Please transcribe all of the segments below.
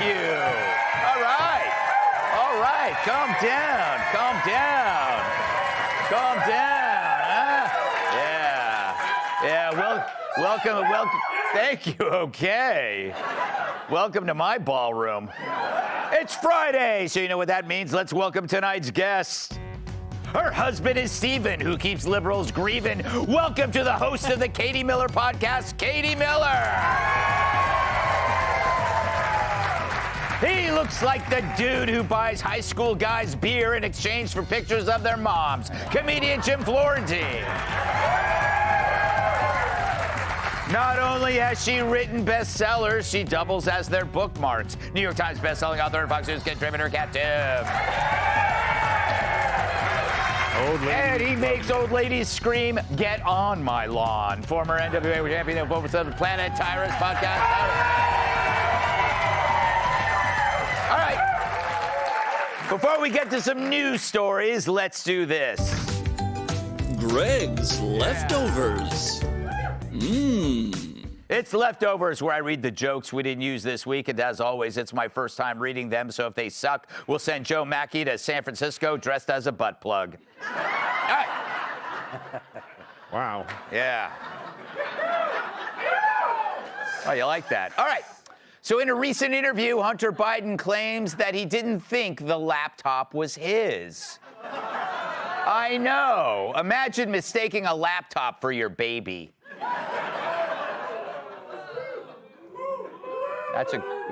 you. All right. All right. Calm down. Calm down. Calm down. Huh? Yeah. Yeah. Welcome. Thank you. Okay. Welcome to my ballroom. It's Friday, so you know what that means. Let's welcome tonight's guest. Her husband is Steven, who keeps liberals grieving. Welcome to the host of the Katie Miller podcast, Katie Miller. He looks like the dude who buys high school guys beer in exchange for pictures of their moms. Comedian Jim Florentine. Not only has she written bestsellers, she doubles as their bookmarks. New York Times bestselling author and Fox News contributor, Cat Tim. And he makes old ladies scream, "Get on my lawn." Former NWA champion of Over the Planet, Tyrus podcast. All right. Before we get to some news stories, let's do this. Greg's Leftovers. It's Leftovers, where I read the jokes we didn't use this week, and as always, it's my first time reading them, so if they suck, we'll send Joe Mackey to San Francisco dressed as a butt plug. All right. Wow. Yeah. Oh, you like that? All right. So in a recent interview, Hunter Biden claims that he didn't think the laptop was his. I know. Imagine mistaking a laptop for your baby.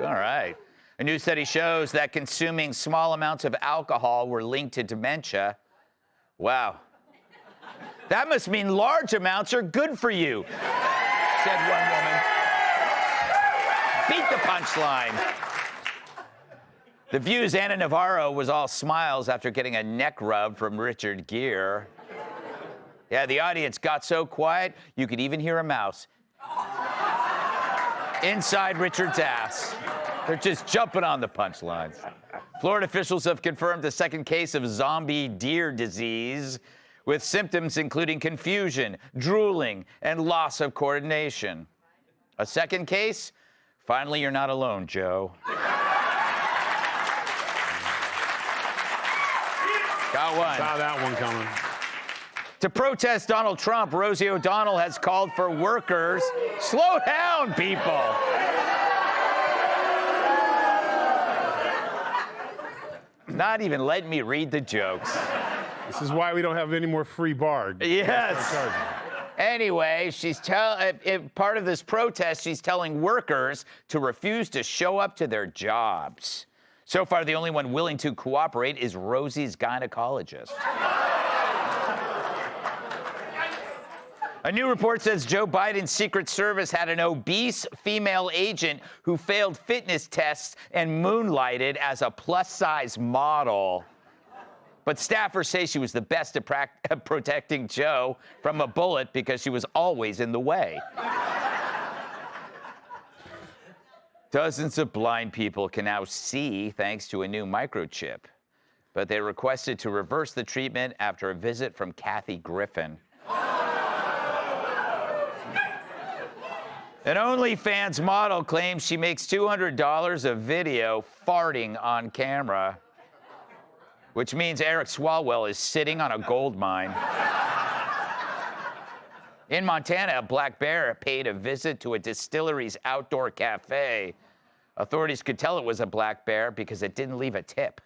All right. A new study shows that consuming small amounts of alcohol were linked to dementia. Wow. That must mean large amounts are good for you, said one woman. Beat the punchline. The View's Anna Navarro was all smiles after getting a neck rub from Richard Gere. Yeah, the audience got so quiet, you could even hear a mouse inside Richard's ass. They're just jumping on the punchlines. Florida officials have confirmed a second case of zombie deer disease with symptoms including confusion, drooling, and loss of coordination. A second case? Finally, you're not alone, Joe. Got one. Saw that one coming. To protest Donald Trump, Rosie O'Donnell has called for workers. Slow down, people. Not even letting me read the jokes. This is why we don't have any more free bar. Yes. Anyway, part of this protest, she's telling workers to refuse to show up to their jobs. So far, the only one willing to cooperate is Rosie's gynecologist. A new report says Joe Biden's Secret Service had an obese female agent who failed fitness tests and moonlighted as a plus-size model. But staffers say she was the best at protecting Joe from a bullet because she was always in the way. Dozens of blind people can now see thanks to a new microchip, but they requested to reverse the treatment after a visit from Kathy Griffin. An OnlyFans model claims she makes $200 a video farting on camera, which means Eric Swalwell is sitting on a gold mine. In Montana, a black bear paid a visit to a distillery's outdoor cafe. Authorities could tell it was a black bear because it didn't leave a tip.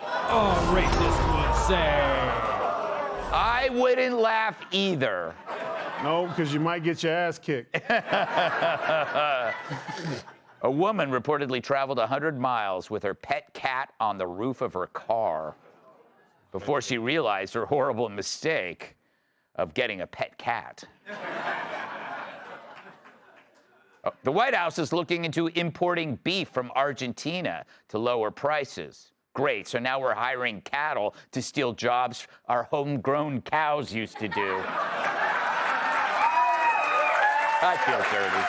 Oh, racist would say. I wouldn't laugh either. No, because you might get your ass kicked. A woman reportedly traveled 100 miles with her pet cat on the roof of her car before she realized her horrible mistake of getting a pet cat. The White House is looking into importing beef from Argentina to lower prices. Great, so now we're hiring cattle to steal jobs our homegrown cows used to do. I feel dirty.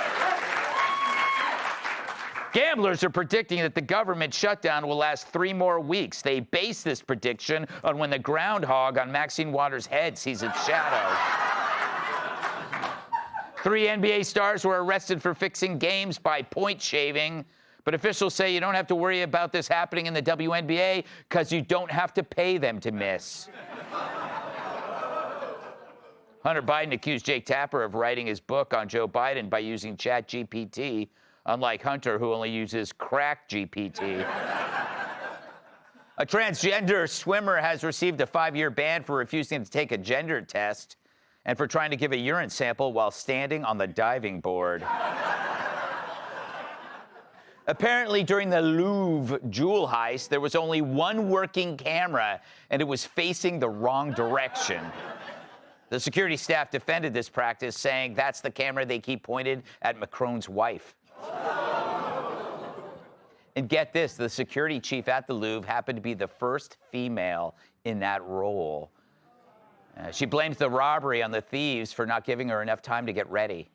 Gamblers are predicting that the government shutdown will last 3 more weeks. They base this prediction on when the groundhog on Maxine Waters' head sees its shadow. 3 NBA stars were arrested for fixing games by point shaving, But officials say you don't have to worry about this happening in the WNBA because you don't have to pay them to miss. Hunter Biden accused Jake Tapper of writing his book on Joe Biden by using ChatGPT, unlike Hunter, who only uses Crack GPT. A transgender swimmer has received a 5-year ban for refusing to take a gender test and for trying to give a urine sample while standing on the diving board. Apparently, during the Louvre jewel heist, there was only one working camera, and it was facing the wrong direction. The security staff defended this practice, saying that's the camera they keep pointed at Macron's wife. And get this, the security chief at the Louvre happened to be the first female in that role. She blames the robbery on the thieves for not giving her enough time to get ready.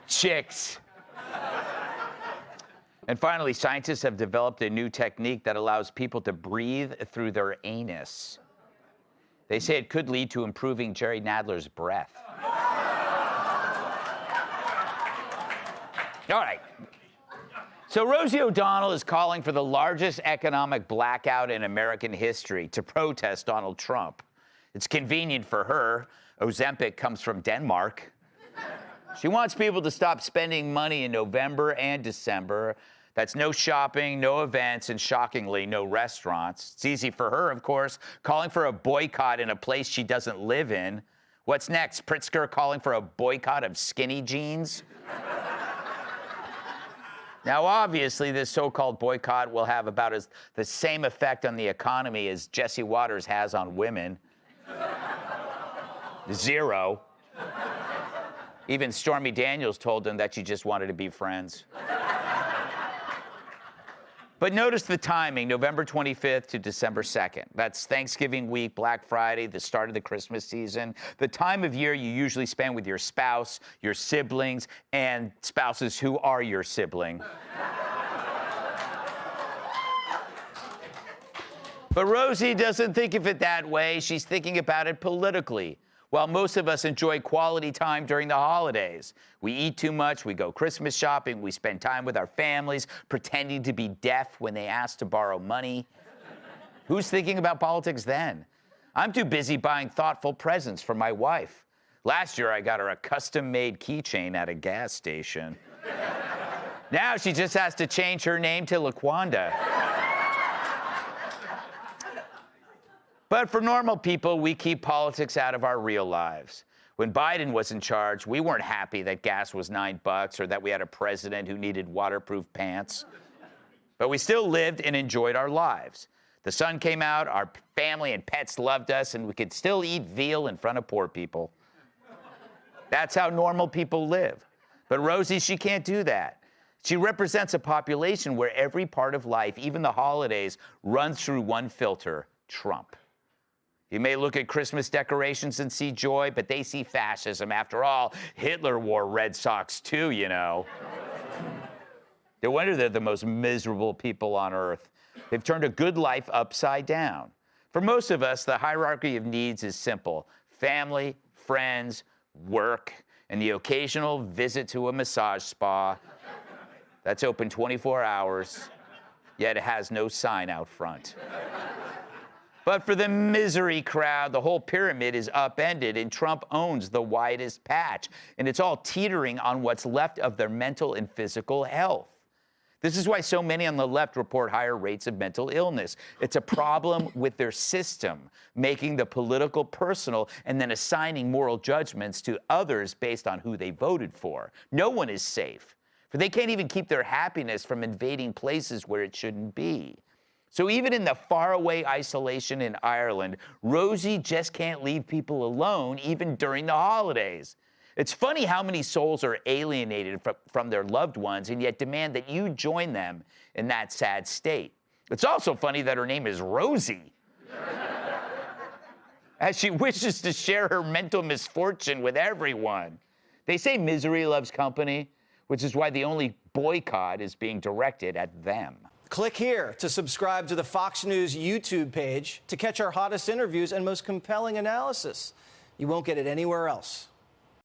Chicks. And finally, scientists have developed a new technique that allows people to breathe through their anus. They say it could lead to improving Jerry Nadler's breath. All right. So Rosie O'Donnell is calling for the largest economic blackout in American history to protest Donald Trump. It's convenient for her. Ozempic comes from Denmark. She wants people to stop spending money in November and December. That's no shopping, no events, and shockingly, no restaurants. It's easy for her, of course, calling for a boycott in a place she doesn't live in. What's next? Pritzker calling for a boycott of skinny jeans? Now, obviously, this so-called boycott will have about the same effect on the economy as Jesse Waters has on women. 0. Even Stormy Daniels told them that she just wanted to be friends. But notice the timing, November 25th to December 2nd. That's Thanksgiving week, Black Friday, the start of the Christmas season, the time of year you usually spend with your spouse, your siblings, and spouses who are your sibling. But Rosie doesn't think of it that way. She's thinking about it politically. While most of us enjoy quality time during the holidays, we eat too much, we go Christmas shopping, we spend time with our families, pretending to be deaf when they ask to borrow money. Who's thinking about politics then? I'm too busy buying thoughtful presents for my wife. Last year, I got her a custom-made keychain at a gas station. Now she just has to change her name to LaQuanda. But for normal people, we keep politics out of our real lives. When Biden was in charge, we weren't happy that gas was $9 or that we had a president who needed waterproof pants. But we still lived and enjoyed our lives. The sun came out, our family and pets loved us, and we could still eat veal in front of poor people. That's how normal people live. But Rosie, she can't do that. She represents a population where every part of life, even the holidays, runs through one filter: Trump. You may look at Christmas decorations and see joy, but they see fascism. After all, Hitler wore Red Sox too, you know. No wonder they're the most miserable people on earth. They've turned a good life upside down. For most of us, the hierarchy of needs is simple: family, friends, work, and the occasional visit to a massage spa that's open 24 hours, yet it has no sign out front. But for the misery crowd, the whole pyramid is upended, and Trump owns the widest patch. And it's all teetering on what's left of their mental and physical health. This is why so many on the left report higher rates of mental illness. It's a problem with their system, making the political personal and then assigning moral judgments to others based on who they voted for. No one is safe, for they can't even keep their happiness from invading places where it shouldn't be. So even in the faraway isolation in Ireland, Rosie just can't leave people alone, even during the holidays. It's funny how many souls are alienated from their loved ones and yet demand that you join them in that sad state. It's also funny that her name is Rosie, as she wishes to share her mental misfortune with everyone. They say misery loves company, which is why the only boycott is being directed at them. Click here to subscribe to the Fox News YouTube page to catch our hottest interviews and most compelling analysis. You won't get it anywhere else.